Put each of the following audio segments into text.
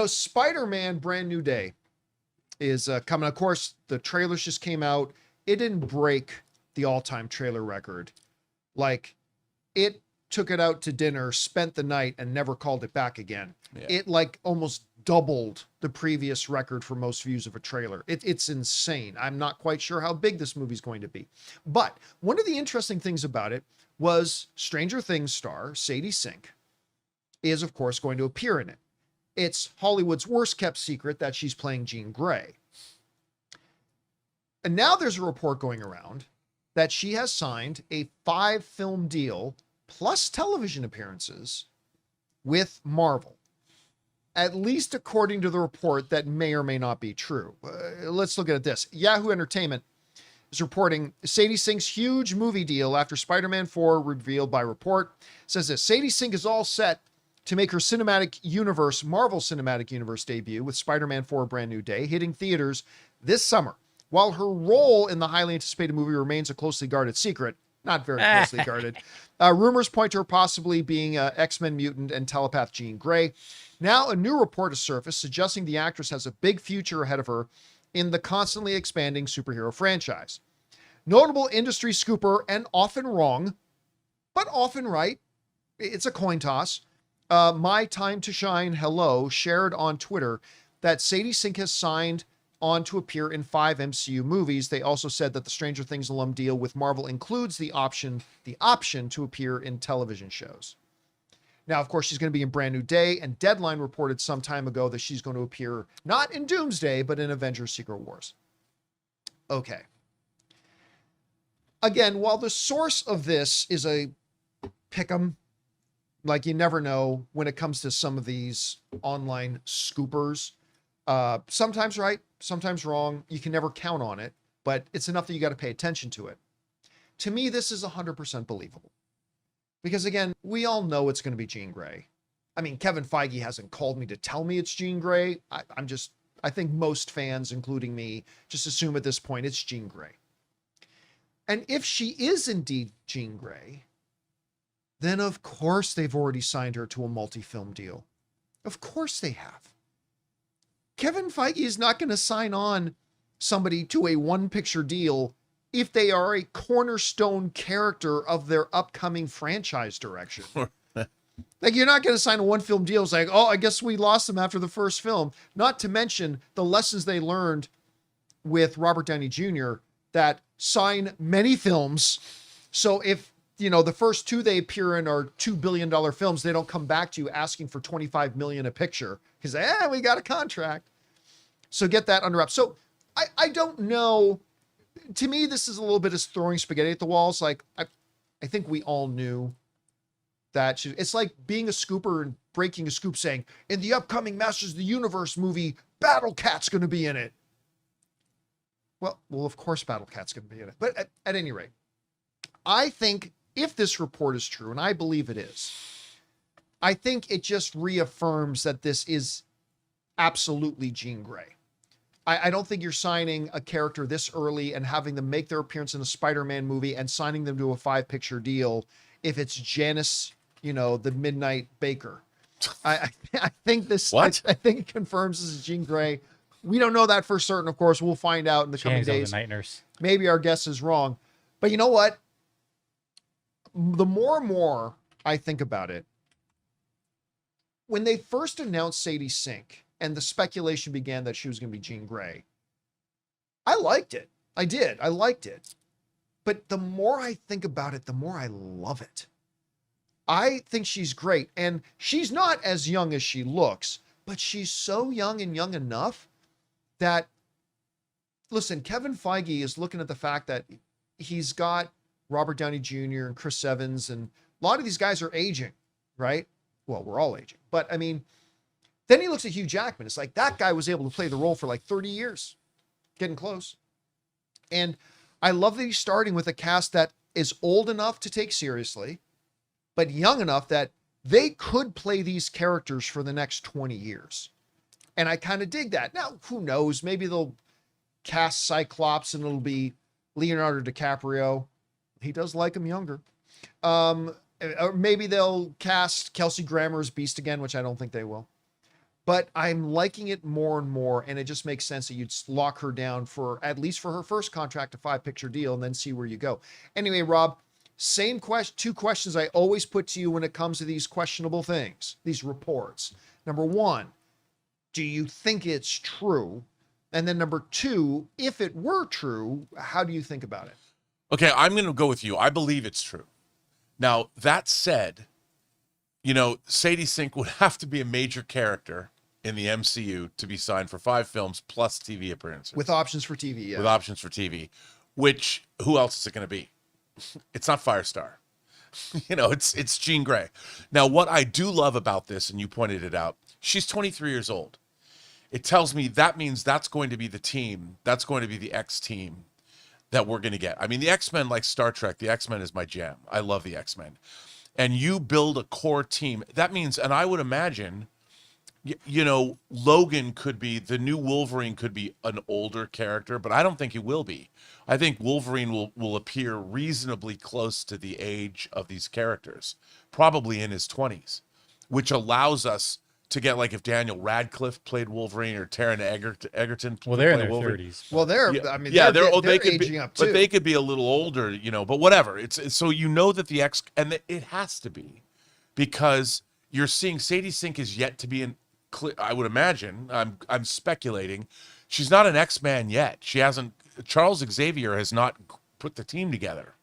Spider-Man Brand New Day is coming. Of course, the trailers just came out. It didn't break the all-time trailer record. Like, it took it out to dinner, spent the night, and never called it back again. Yeah. It like almost doubled the previous record for most views of a trailer. It's insane. I'm not quite sure how big this movie's going to be. But one of the interesting things about it was Stranger Things star Sadie Sink is, of course, going to appear in it. It's Hollywood's worst kept secret that she's playing Jean Grey. And now there's a report going around that she has signed a 5-film deal plus television appearances with Marvel. At least according to the report, that may or may not be true. Let's look at this. Yahoo Entertainment is reporting Sadie Sink's huge movie deal after Spider-Man 4 revealed by report. Says this: Sadie Sink is all set to make her Marvel Cinematic Universe debut with Spider-Man 4 Brand New Day, hitting theaters this summer. While her role in the highly anticipated movie remains a closely guarded secret, not very closely guarded, rumors point to her possibly being X-Men mutant and telepath Jean Grey. Now, a new report has surfaced suggesting the actress has a big future ahead of her in the constantly expanding superhero franchise. Notable industry scooper, and often wrong, but often right, it's a coin toss, My Time to Shine Hello shared on Twitter that Sadie Sink has signed on to appear in 5 MCU movies. They also said that the Stranger Things alum deal with Marvel includes the option to appear in television shows. Now, of course, she's going to be in Brand New Day, and Deadline reported some time ago that she's going to appear not in Doomsday, but in Avengers Secret Wars. Okay. Again, while the source of this is a pick'em, like you never know when it comes to some of these online scoopers, sometimes right, sometimes wrong. You can never count on it, but it's enough that you got to pay attention to it. To me, this is 100% believable. Because again, we all know it's going to be Jean Grey. I mean, Kevin Feige hasn't called me to tell me it's Jean Grey. I think most fans, including me, just assume at this point it's Jean Grey. And if she is indeed Jean Grey, then of course they've already signed her to a multi-film deal. Of course they have. Kevin Feige is not going to sign on somebody to a one-picture deal if they are a cornerstone character of their upcoming franchise direction. Like, you're not going to sign a one-film deal. It's like, oh, I guess we lost them after the first film. Not to mention the lessons they learned with Robert Downey Jr. that sign many films. So if, the first 2 they appear in are $2 billion films, they don't come back to you asking for $25 million a picture because, we got a contract. So get that under wraps. So I don't know. To me, this is a little bit of throwing spaghetti at the walls. Like, I think we all knew that it's like being a scooper and breaking a scoop saying, in the upcoming Masters of the Universe movie, Battle Cat's going to be in it. Well, of course Battle Cat's going to be in it. But at any rate, I think if this report is true, and I believe it is, I think it just reaffirms that this is absolutely Jean Grey. I don't think you're signing a character this early and having them make their appearance in a Spider-Man movie and signing them to a 5-picture deal if it's Janice, the Midnight Baker. I think this. What? I think it confirms this is Jean Grey. We don't know that for certain, of course. We'll find out in the coming days. The night nurse. Maybe our guess is wrong, but you know what? The more and more I think about it, when they first announced Sadie Sink and the speculation began that she was going to be Jean Grey, I liked it. I did. I liked it. But the more I think about it, the more I love it. I think she's great. And she's not as young as she looks, but she's so young and young enough that, listen, Kevin Feige is looking at the fact that he's got Robert Downey Jr. and Chris Evans, and a lot of these guys are aging, right? Well, we're all aging. But I mean, then he looks at Hugh Jackman. It's like that guy was able to play the role for like 30 years, getting close. And I love that he's starting with a cast that is old enough to take seriously, but young enough that they could play these characters for the next 20 years. And I kind of dig that. Now, who knows? Maybe they'll cast Cyclops and it'll be Leonardo DiCaprio. He does like him younger. Or maybe they'll cast Kelsey Grammer as Beast again, which I don't think they will. but I'm liking it more and more, and it just makes sense that you'd lock her down for at least for her first contract, a 5-picture deal, and then see where you go. Anyway, Rob, same question, 2 questions I always put to you when it comes to these questionable things, these reports. Number 1, do you think it's true? And then number 2, if it were true, how do you think about it? Okay, I'm going to go with you. I believe it's true. Now, that said, Sadie Sink would have to be a major character in the MCU to be signed for 5 films plus TV appearances. With options for TV, yeah. With options for TV, which, who else is it going to be? It's not Firestar. It's Jean Grey. Now, what I do love about this, and you pointed it out, she's 23 years old. It tells me that means that's going to be the team. That's going to be the X team that we're going to get. I mean, the X-Men, like Star Trek, the X-Men is my jam. I love the X-Men. And you build a core team. That means, and I would imagine, Logan could be, the new Wolverine could be an older character, but I don't think he will be. I think Wolverine will appear reasonably close to the age of these characters, probably in his 20s, which allows us to get, like, if Daniel Radcliffe played Wolverine or Taron Egerton well, they're in their Wolverine. 30s. Well, they're aging up too. But they could be a little older, but whatever. It's so that the X, and it has to be, because you're seeing Sadie Sink is yet to be in, I would imagine, I'm speculating, she's not an X-Man yet. She hasn't, Charles Xavier has not put the team together.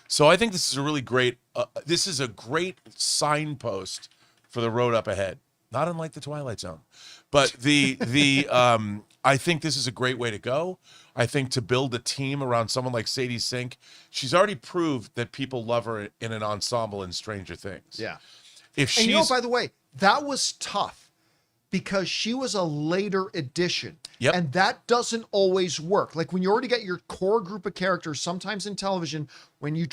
So I think this is a really great, this is a great signpost for the road up ahead. Not unlike the Twilight Zone. But I think this is a great way to go. I think to build a team around someone like Sadie Sink, she's already proved that people love her in an ensemble in Stranger Things. Yeah. And by the way, that was tough because she was a later addition. Yep. And that doesn't always work. Like when you already get your core group of characters, sometimes in television, when they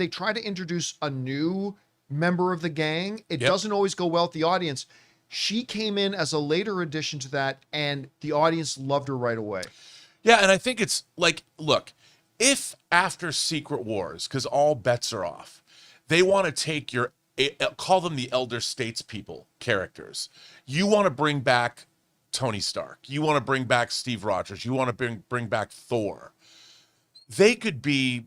try to introduce a new member of the gang, it doesn't always go well with the audience. She came in as a later addition to that, and the audience loved her right away. Yeah, and I think it's like, look, if after Secret Wars, because all bets are off, they want to take call them the elder statespeople characters. You want to bring back Tony Stark. You want to bring back Steve Rogers. You want to bring back Thor. They could be,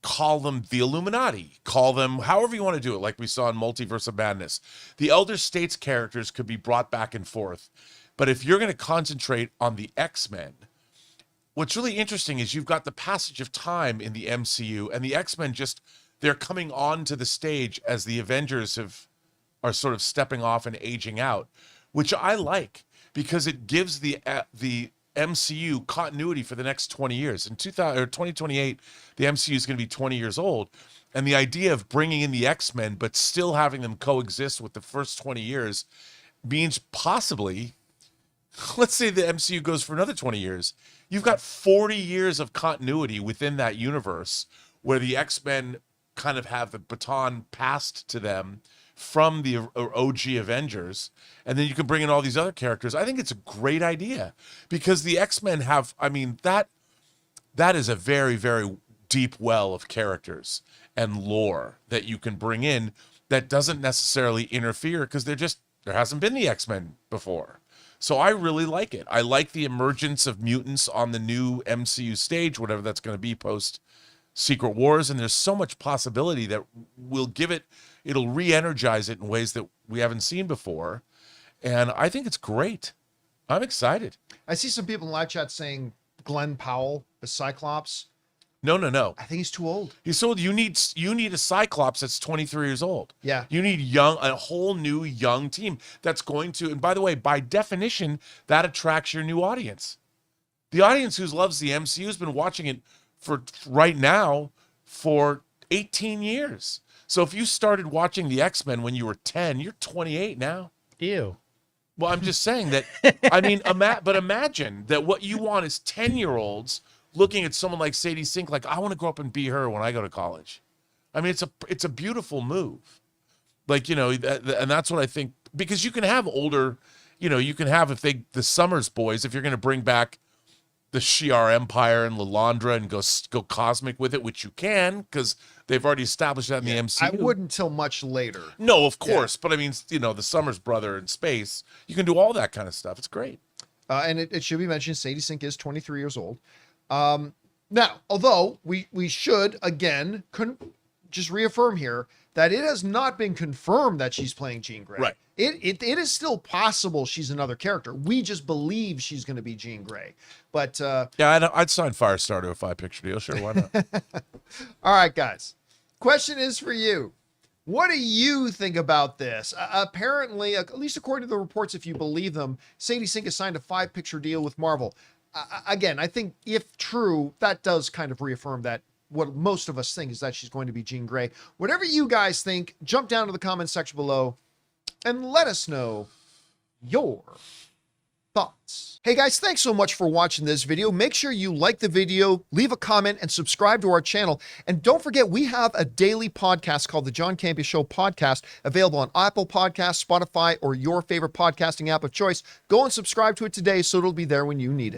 call them the Illuminati, call them however you want to do it, like we saw in Multiverse of Madness. The elder states characters could be brought back and forth. But if you're going to concentrate on the X-Men, what's really interesting is you've got the passage of time in the MCU, and the X-Men they're coming onto the stage as the Avengers are sort of stepping off and aging out, which I like because it gives the MCU continuity for the next 20 years. In 2028, the MCU is going to be 20 years old. And the idea of bringing in the X-Men, but still having them coexist with the first 20 years means possibly, let's say the MCU goes for another 20 years. You've got 40 years of continuity within that universe where the X-Men kind of have the baton passed to them from the OG Avengers, and then you can bring in all these other characters. I think it's a great idea because the X-Men have, that is a very, very deep well of characters and lore that you can bring in that doesn't necessarily interfere because there hasn't been the X-Men before. So I really like it. I like the emergence of mutants on the new MCU stage, whatever that's going to be post Secret Wars, and there's so much possibility that it'll re-energize it in ways that we haven't seen before, and I think it's great. I'm excited. I see some people in live chat saying Glenn Powell, the Cyclops. No. I think he's too old. He's so old. You need a Cyclops that's 23 years old. Yeah. You need a whole new young team that's going to, and by the way, by definition, that attracts your new audience. The audience who loves the MCU has been watching it for 18 years. So if you started watching the X-Men when you were 10, you're 28 now. Ew. Well, I'm just saying that, but imagine that what you want is 10-year-olds looking at someone like Sadie Sink, like, I want to grow up and be her when I go to college. It's a beautiful move. Like, and that's what I think, because you can have older, you can have, the Summers boys, if you're going to bring back the Shi'ar Empire and Lilandra and go cosmic with it, which you can, because They've already established that in the I MCU. wouldn't till much later. No, of course. But I mean, the Summers brother in space, you can do all that kind of stuff. It's great. And it should be mentioned, Sadie Sink is 23 years old. Now, although we should, again, just reaffirm here that it has not been confirmed that she's playing Jean Grey. Right. It is still possible she's another character. We just believe she's going to be Jean Grey. But Yeah, I'd sign Firestar to a 5-picture deal. Sure, why not? all right, guys. Question is for you. What do you think about this? Apparently, at least according to the reports, if you believe them, Sadie Sink has signed a 5-picture deal with Marvel. Again, I think if true, that does kind of reaffirm that what most of us think is that she's going to be Jean Grey. Whatever you guys think, jump down to the comment section below and let us know your thoughts. Hey guys, thanks so much for watching this video. Make sure you like the video, leave a comment, and subscribe to our channel. And don't forget, we have a daily podcast called the John Campea Show Podcast, available on Apple Podcasts, Spotify, or your favorite podcasting app of choice. Go and subscribe to it today so it'll be there when you need it.